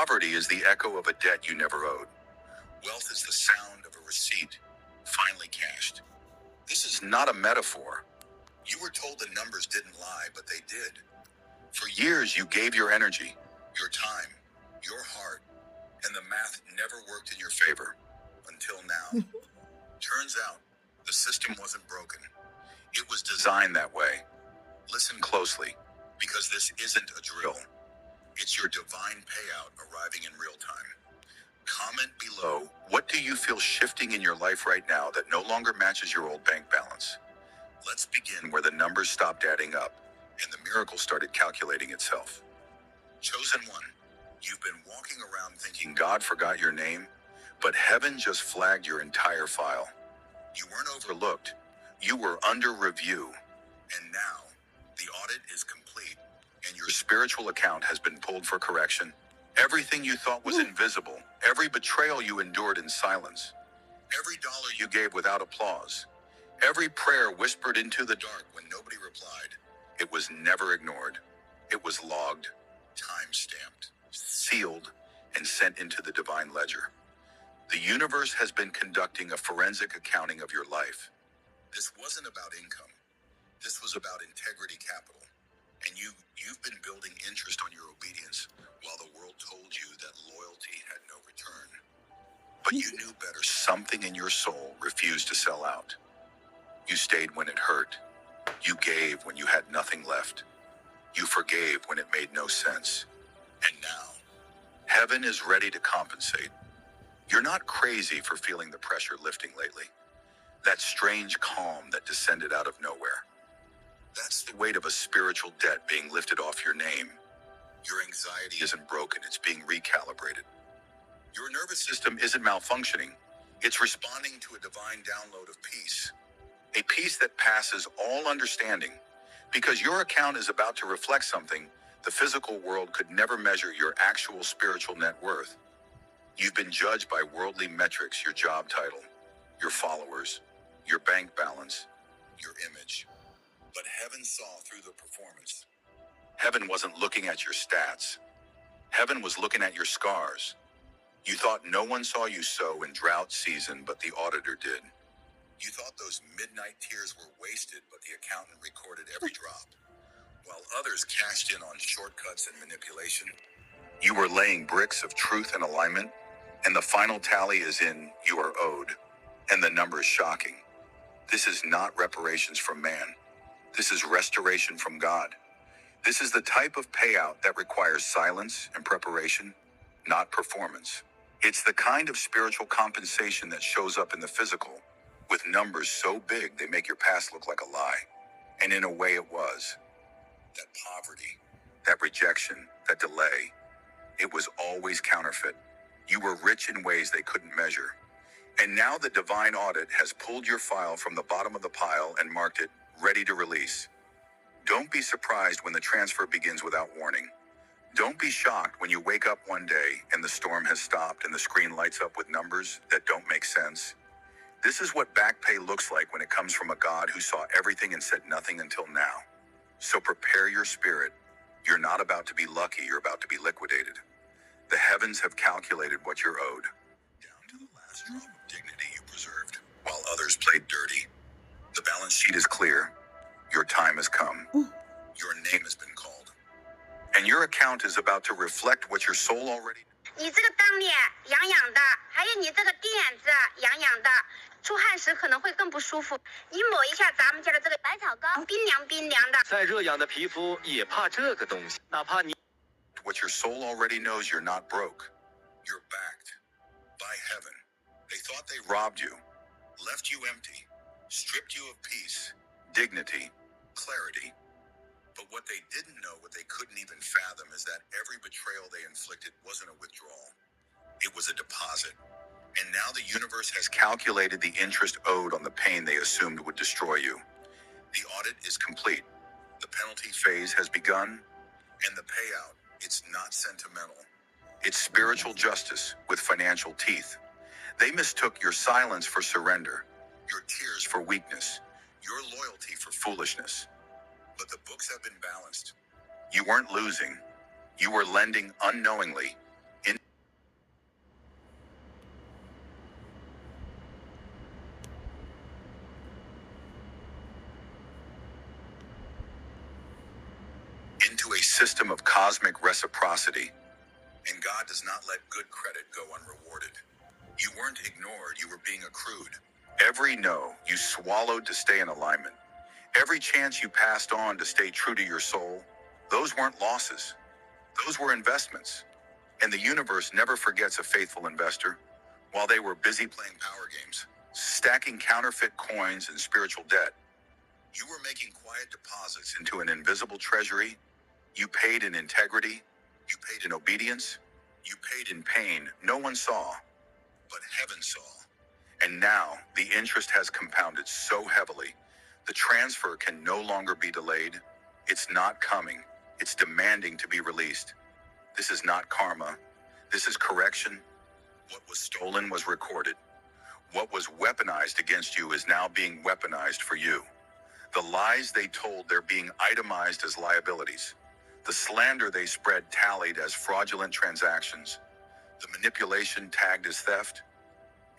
Poverty is the echo of a debt you never owed. Wealth is the sound of a receipt finally cashed. This is not a metaphor. You were told the numbers didn't lie, but they did. For years, you gave your energy, your time, your heart, and the math never worked in your favor. Until now. Turns out, the system wasn't broken. It was designed that way. Listen closely, because this isn't a drill. It's your divine payout arriving in real time. Comment below, what do you feel shifting in your life right now that no longer matches your old bank balance? Let's begin where the numbers stopped adding up and the miracle started calculating itself. Chosen one, you've been walking around thinking God forgot your name, but heaven just flagged your entire file. You weren't overlooked, you were under review. And now, the audit is complete, and your spiritual account has been pulled for correction. Everything you thought was invisible, every betrayal you endured in silence, every dollar you gave without applause, every prayer whispered into the dark when nobody replied, it was never ignored. It was logged, time-stamped, sealed, and sent into the divine ledger. The universe has been conducting a forensic accounting of your life. This wasn't about income. This was about integrity capital. And you've been building interest on your obedience while the world told you that loyalty had no return. But you knew better. Something in your soul refused to sell out. You stayed when it hurt. You gave when you had nothing left. You forgave when it made no sense. And now, heaven is ready to compensate. You're not crazy for feeling the pressure lifting lately. That strange calm that descended out of nowhere. That's the weight of a spiritual debt being lifted off your name. Your anxiety isn't broken, it's being recalibrated. Your nervous system isn't malfunctioning. It's responding to a divine download of peace. A peace that passes all understanding. Because your account is about to reflect something the physical world could never measure: your actual spiritual net worth. You've been judged by worldly metrics: your job title, your followers, your bank balance, your image. But heaven saw through the performance. Heaven wasn't looking at your stats. Heaven was looking at your scars. You thought no one saw you sow in drought season, but the auditor did. You thought those midnight tears were wasted, but the accountant recorded every drop. While others cashed in on shortcuts and manipulation, you were laying bricks of truth and alignment, and the final tally is in you are owed. And the number is shocking. This is not reparations from man. This is restoration from God. This is the type of payout that requires silence and preparation, not performance. It's the kind of spiritual compensation that shows up in the physical, with numbers so big they make your past look like a lie. And in a way it was. That poverty, that rejection, that delay, it was always counterfeit. You were rich in ways they couldn't measure. And now the divine audit has pulled your file from the bottom of the pile and marked it ready to release. Don't be surprised when the transfer begins without warning. Don't be shocked when you wake up one day and the storm has stopped and the screen lights up with numbers that don't make sense. This is what back pay looks like when it comes from a God who saw everything and said nothing until now. So prepare your spirit. You're not about to be lucky, you're about to be liquidated. The heavens have calculated what you're owed, down to the last drop of dignity you preserved, while others played dirty. The balance sheet is clear. Your time has come. Your name has been called. And your account is about to reflect what your soul already... 你这个当脸痒痒的，还有你这个垫子痒痒的，出汗时可能会更不舒服。你抹一下咱们家的这个百草膏，冰凉冰凉的。再热痒的皮肤也怕这个东西，哪怕你。 What your soul already knows, you're not broke. You're backed by heaven. They thought they robbed you, left you empty, stripped you of peace, dignity, clarity. But what they didn't know, what they couldn't even fathom, is that every betrayal they inflicted wasn't a withdrawal. It was a deposit. And now the universe has calculated the interest owed on the pain they assumed would destroy you. The audit is complete. The penalty phase has begun. And the payout, it's not sentimental. It's spiritual justice with financial teeth. They mistook your silence for surrender, your tears for weakness, your loyalty for foolishness. But the books have been balanced. You weren't losing. You were lending unknowingly. system of cosmic reciprocity. And God does not let good credit go unrewarded. You weren't ignored, you were being accrued. Every no you swallowed to stay in alignment, every chance you passed on to stay true to your soul, those weren't losses. Those were investments. And the universe never forgets a faithful investor. While they were busy playing power games, stacking counterfeit coins and spiritual debt, you were making quiet deposits into an invisible treasury. You paid in integrity. You paid in obedience. You paid in pain no one saw, but heaven saw. And now the interest has compounded so heavily, the transfer can no longer be delayed. It's not coming. It's demanding to be released. This is not karma. This is correction. What was stolen was recorded. What was weaponized against you is now being weaponized for you. The lies they told, they're being itemized as liabilities. The slander they spread tallied as fraudulent transactions. The manipulation tagged as theft.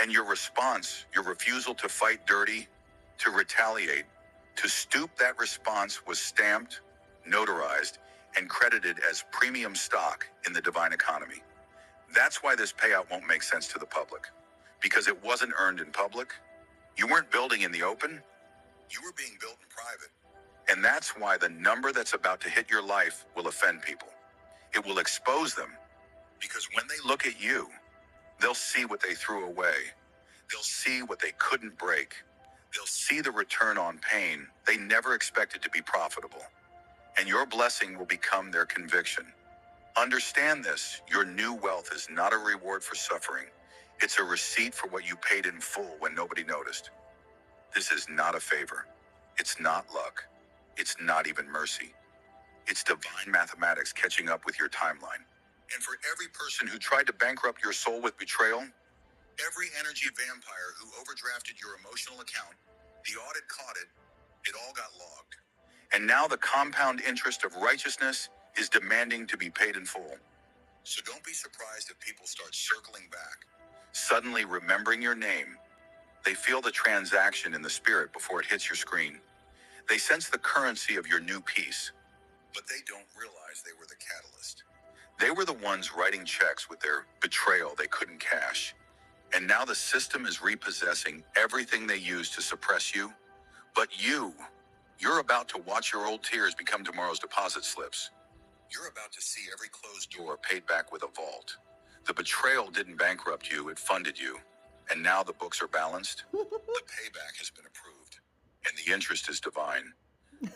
And your response, your refusal to fight dirty, to retaliate, to stoop, that response was stamped, notarized, and credited as premium stock in the divine economy. That's why this payout won't make sense to the public. Because it wasn't earned in public. You weren't building in the open. You were being built in private. And that's why the number that's about to hit your life will offend people. It will expose them. Because when they look at you, they'll see what they threw away. They'll see what they couldn't break. They'll see the return on pain they never expected to be profitable. And your blessing will become their conviction. Understand this, your new wealth is not a reward for suffering. It's a receipt for what you paid in full when nobody noticed. This is not a favor. It's not luck. It's not even mercy. It's divine mathematics catching up with your timeline. And for every person who tried to bankrupt your soul with betrayal, every energy vampire who overdrafted your emotional account, the audit caught it, it all got logged. And now the compound interest of righteousness is demanding to be paid in full. So don't be surprised if people start circling back, suddenly remembering your name. They feel the transaction in the spirit before it hits your screen. They sense the currency of your new peace, but they don't realize they were the catalyst. They were the ones writing checks with their betrayal they couldn't cash. And now the system is repossessing everything they used to suppress you. But you're about to watch your old tears become tomorrow's deposit slips. You're about to see every closed door paid back with a vault. The betrayal didn't bankrupt you, it funded you. And now the books are balanced. The payback has been approved. And the interest is divine.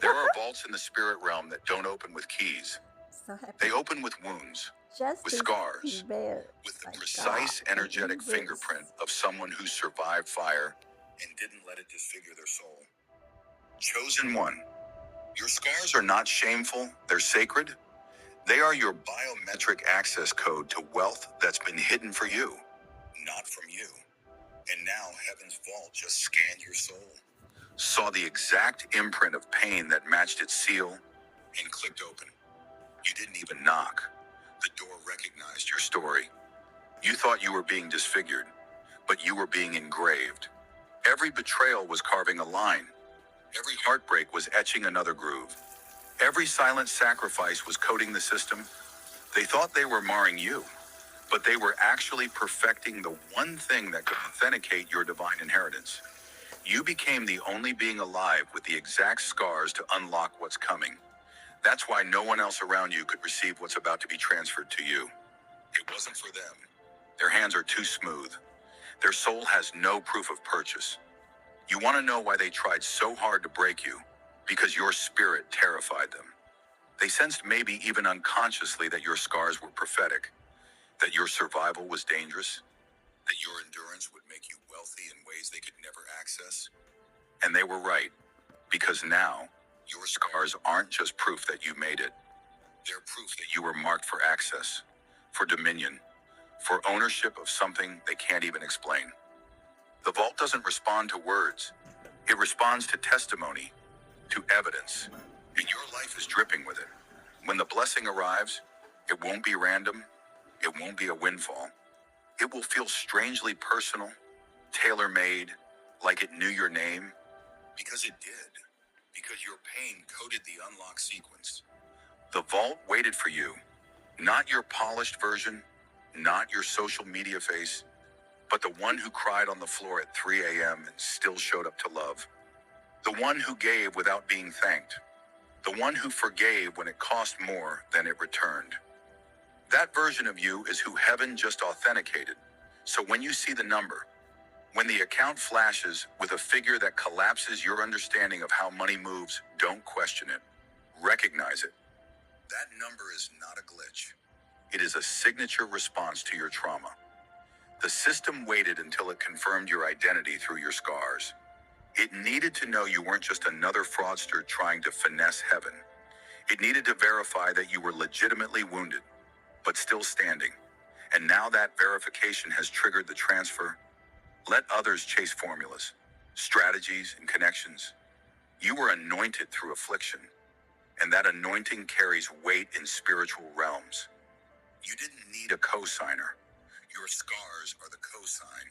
There are vaults in the spirit realm that don't open with keys. So happy. They open with wounds, with scars, with the precise energetic fingerprint of someone who survived fire and didn't let it disfigure their soul. Chosen one. Your scars are not shameful, they're sacred. They are your biometric access code to wealth that's been hidden for you, not from you. And now heaven's vault just scanned your soul, saw the exact imprint of pain that matched its seal, and clicked open. You didn't even knock. The door recognized your story. You thought you were being disfigured, but you were being engraved. Every betrayal was carving a line. Every heartbreak was etching another groove. Every silent sacrifice was coding the system. They thought they were marring you, but they were actually perfecting the one thing that could authenticate your divine inheritance. You became the only being alive with the exact scars to unlock what's coming. That's why no one else around you could receive what's about to be transferred to you. It wasn't for them. Their hands are too smooth. Their soul has no proof of purchase. You want to know why they tried so hard to break you? Because your spirit terrified them. They sensed, maybe even unconsciously, that your scars were prophetic, that your survival was dangerous, that your endurance would make you wealthy in ways they could never access. And they were right, because now your scars aren't just proof that you made it. They're proof that you were marked for access, for dominion, for ownership of something they can't even explain. The vault doesn't respond to words. It responds to testimony, to evidence. And your life is dripping with it. When the blessing arrives, it won't be random. It won't be a windfall. It will feel strangely personal, tailor-made, like it knew your name. Because it did. Because your pain coded the unlock sequence. The vault waited for you. Not your polished version, not your social media face, but the one who cried on the floor at 3 a.m. and still showed up to love. The one who gave without being thanked. The one who forgave when it cost more than it returned. That version of you is who heaven just authenticated. So when you see the number, when the account flashes with a figure that collapses your understanding of how money moves, don't question it. Recognize it. That number is not a glitch. It is a signature response to your trauma. The system waited until it confirmed your identity through your scars. It needed to know you weren't just another fraudster trying to finesse heaven. It needed to verify that you were legitimately wounded, but still standing. And now that verification has triggered the transfer. Let others chase formulas, strategies, and connections. You were anointed through affliction, and that anointing carries weight in spiritual realms. You didn't need a cosigner. Your scars are the cosign.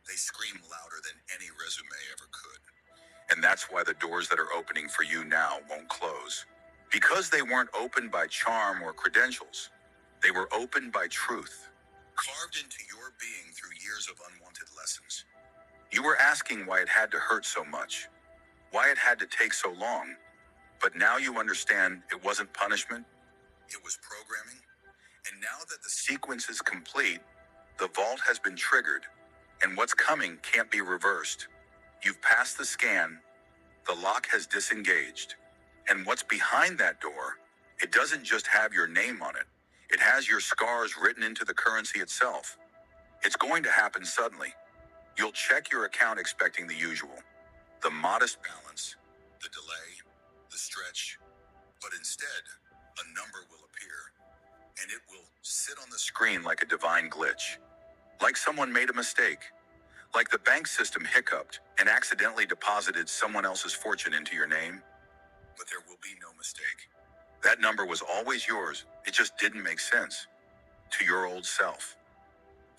They scream louder than any resume ever could. And that's why the doors that are opening for you now won't close. Because they weren't opened by charm or credentials. They were opened by truth, carved into your being through years of unwanted lessons. You were asking why it had to hurt so much, why it had to take so long. But now you understand it wasn't punishment, it was programming. And now that the sequence is complete, the vault has been triggered, and what's coming can't be reversed. You've passed the scan, the lock has disengaged, and what's behind that door, it doesn't just have your name on it. It has your scars written into the currency itself. It's going to happen suddenly. You'll check your account expecting the usual. The modest balance, the delay, the stretch. But instead, a number will appear. And it will sit on the screen like a divine glitch. Like someone made a mistake. Like the bank system hiccuped and accidentally deposited someone else's fortune into your name. But there will be no mistake. That number was always yours. It just didn't make sense to your old self.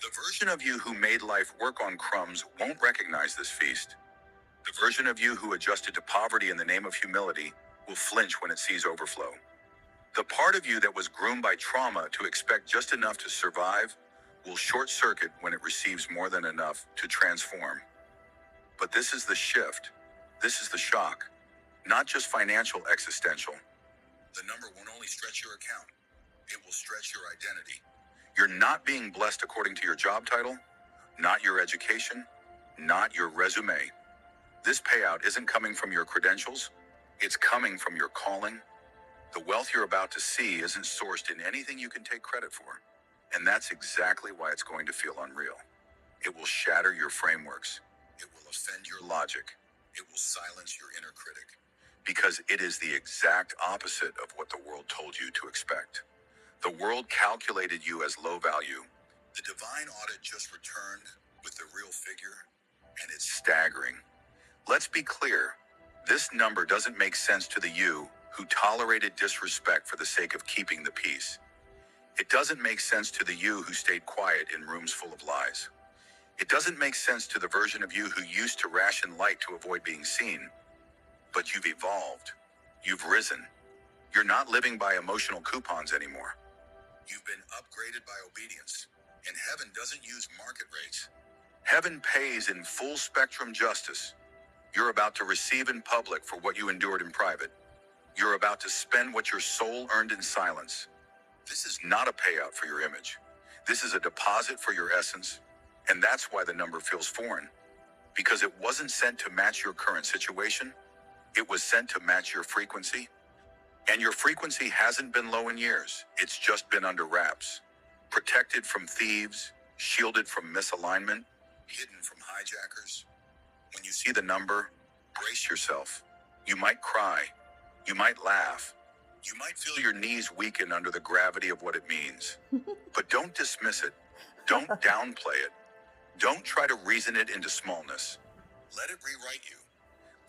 The version of you who made life work on crumbs won't recognize this feast. The version of you who adjusted to poverty in the name of humility will flinch when it sees overflow. The part of you that was groomed by trauma to expect just enough to survive will short circuit when it receives more than enough to transform. But this is the shift. This is the shock. Not just financial, existential. The number won't only stretch your account, it will stretch your identity. You're not being blessed according to your job title, not your education, not your resume. This payout isn't coming from your credentials, it's coming from your calling. The wealth you're about to see isn't sourced in anything you can take credit for. And that's exactly why it's going to feel unreal. It will shatter your frameworks. It will offend your logic. It will silence your inner critic. Because it is the exact opposite of what the world told you to expect. The world calculated you as low value. The divine audit just returned with the real figure, and it's staggering. Let's be clear. This number doesn't make sense to the you who tolerated disrespect for the sake of keeping the peace. It doesn't make sense to the you who stayed quiet in rooms full of lies. It doesn't make sense to the version of you who used to ration light to avoid being seen. But you've evolved. You've risen. You're not living by emotional coupons anymore. You've been upgraded by obedience. And heaven doesn't use market rates. Heaven pays in full spectrum justice. You're about to receive in public for what you endured in private. You're about to spend what your soul earned in silence. This is not a payout for your image. This is a deposit for your essence. And that's why the number feels foreign. Because it wasn't sent to match your current situation. It was sent to match your frequency. And your frequency hasn't been low in years. It's just been under wraps. Protected from thieves, shielded from misalignment, hidden from hijackers. When you see the number, brace yourself. You might cry. You might laugh. You might feel your knees weaken under the gravity of what it means. But don't dismiss it. Don't downplay it. Don't try to reason it into smallness. Let it rewrite you.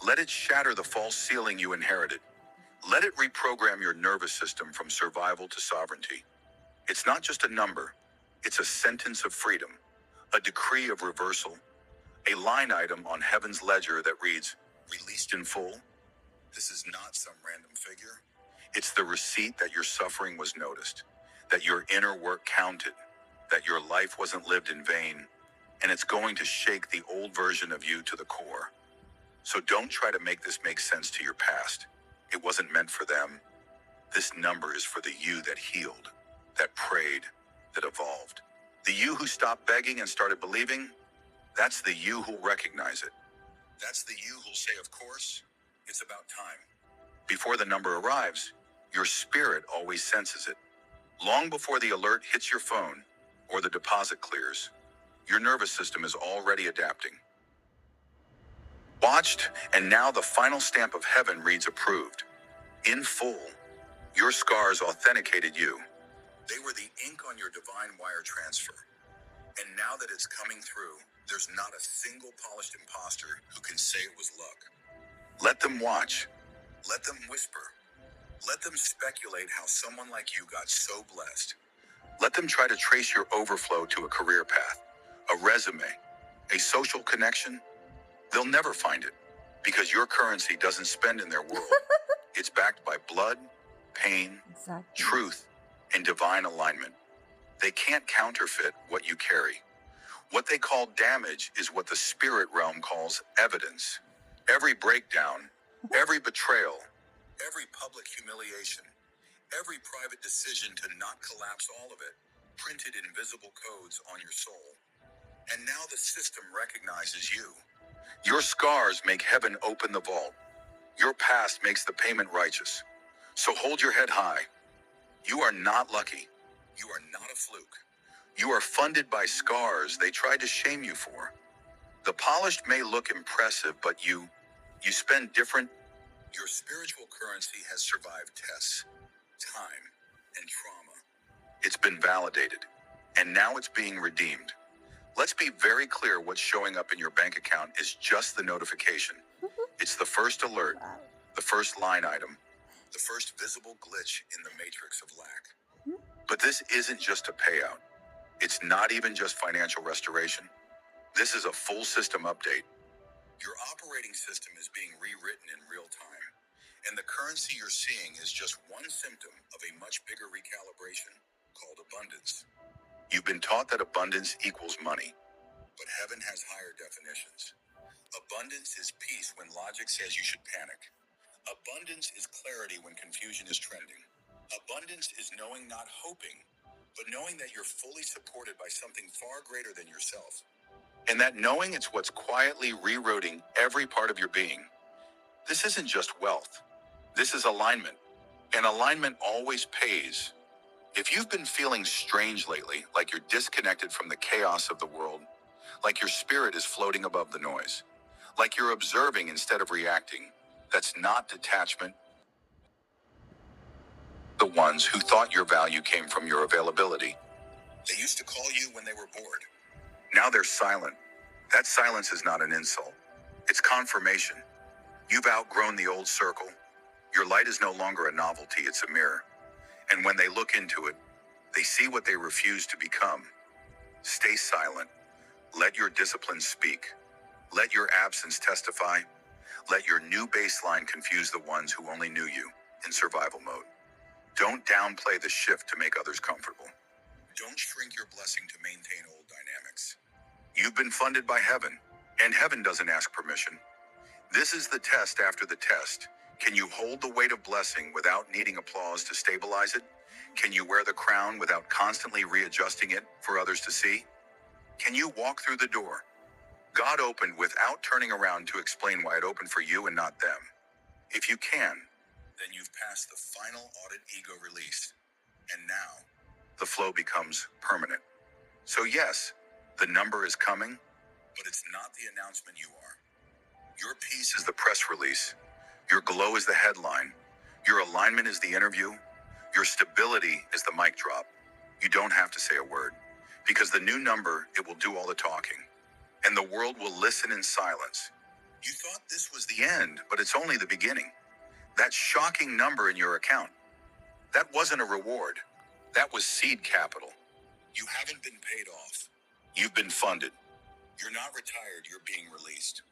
Let it shatter the false ceiling you inherited. Let it reprogram your nervous system from survival to sovereignty. It's not just a number. It's a sentence of freedom, a decree of reversal, a line item on heaven's ledger that reads, released in full. This is not some random figure. It's the receipt that your suffering was noticed, that your inner work counted, that your life wasn't lived in vain, and it's going to shake the old version of you to the core. So don't try to make this make sense to your past. It wasn't meant for them. This number is for the you that healed, that prayed, that evolved. The you who stopped begging and started believing, that's the you who'll recognize it. That's the you who'll say, of course, it's about time. Before the number arrives, your spirit always senses it. Long before the alert hits your phone or the deposit clears, your nervous system is already adapting. Watched, and now the final stamp of heaven reads approved. In full, your scars authenticated you. They were the ink on your divine wire transfer. And now that it's coming through, there's not a single polished imposter who can say it was luck. Let them watch. Let them whisper. Let them speculate how someone like you got so blessed. Let them try to trace your overflow to a career path, a resume, a social connection. They'll never find it because your currency doesn't spend in their world. It's backed by blood, pain, truth, and divine alignment. They can't counterfeit what you carry. What they call damage is what the spirit realm calls evidence. Every breakdown, every betrayal, every public humiliation, every private decision to not collapse all of it, printed in visible codes on your soul. And now the system recognizes you. Your scars make heaven open the vault. Your past makes the payment righteous. So hold your head high. You are not lucky. You are not a fluke. You are funded by scars they tried to shame you for. The polished may look impressive, but you spend different. Your spiritual currency has survived tests, time, and trauma. It's been validated, and now it's being redeemed. Let's be very clear, what's showing up in your bank account is just the notification. It's the first alert, the first line item, the first visible glitch in the matrix of lack. But this isn't just a payout. It's not even just financial restoration. This is a full system update. Your operating system is being rewritten in real time, and the currency you're seeing is just one symptom of a much bigger recalibration called abundance. You've been taught that abundance equals money, but heaven has higher definitions. Abundance is peace when logic says you should panic. Abundance is clarity when confusion is trending. Abundance is knowing, not hoping, but knowing that you're fully supported by something far greater than yourself. And that knowing, it's what's quietly rerouting every part of your being. This isn't just wealth. This is alignment. And alignment always pays. If you've been feeling strange lately, like you're disconnected from the chaos of the world, like your spirit is floating above the noise, like you're observing instead of reacting, that's not detachment. The ones who thought your value came from your availability. They used to call you when they were bored. Now they're silent. That silence is not an insult. It's confirmation. You've outgrown the old circle. Your light is no longer a novelty, it's a mirror. And when they look into it, they see what they refuse to become. Stay silent. Let your discipline speak. Let your absence testify. Let your new baseline confuse the ones who only knew you in survival mode. Don't downplay the shift to make others comfortable. Don't shrink your blessing to maintain old dynamics. You've been funded by heaven, and heaven doesn't ask permission. This is the test after the test. Can you hold the weight of blessing without needing applause to stabilize it? Can you wear the crown without constantly readjusting it for others to see? Can you walk through the door God opened without turning around to explain why it opened for you and not them? If you can, then you've passed the final audit ego release. And now, the flow becomes permanent. So yes, the number is coming, but it's not the announcement you are. Your peace is the press release. Your glow is the headline. Your alignment is the interview. Your stability is the mic drop. You don't have to say a word, because the new number, it will do all the talking. And the world will listen in silence. You thought this was the end, but it's only the beginning. That shocking number in your account, that wasn't a reward. That was seed capital. You haven't been paid off. You've been funded. You're not retired, you're being released.